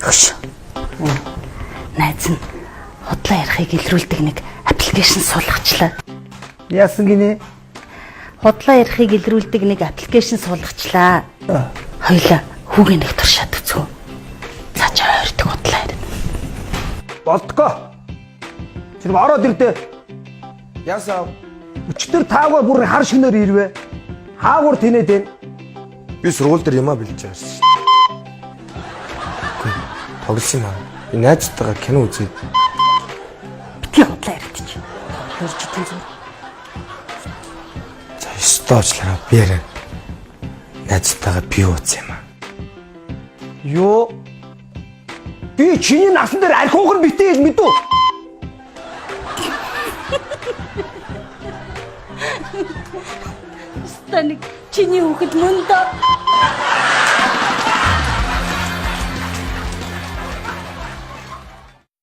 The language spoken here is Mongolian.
Хөш. Найз нь худлаа ярихыг илрүүлдэг нэг аппликейшн суулгачлаа. Яасан гинэ? Худлаа ярихыг илрүүлдэг нэг аппликейшн суулгачлаа. Хоёлаа хүүгээ нэг туршаад үзв. Цаашаа ойрдог худлаа ярина. Болдгоо. Тэр ороод ирдээ. Яасан? Өчтөр таагаар бүр хар шинээр ирвэ. Хаагур тэнээд байна. Би сургууль дээр юмаа бэлдэж байгаа шүү дээ. Тоглосон юм аа. Би найзтайгаа кино үзээд. Битгий худлаа яригдчих. Хөрж идэх зүйл. За стоочлаа би ярэ. Найзтайгаа би ууц юм аа. Йоо. Би чиний насан дээр архиугар битээ гэж мэдв. Станик чиний хүүхэд мөн дөө.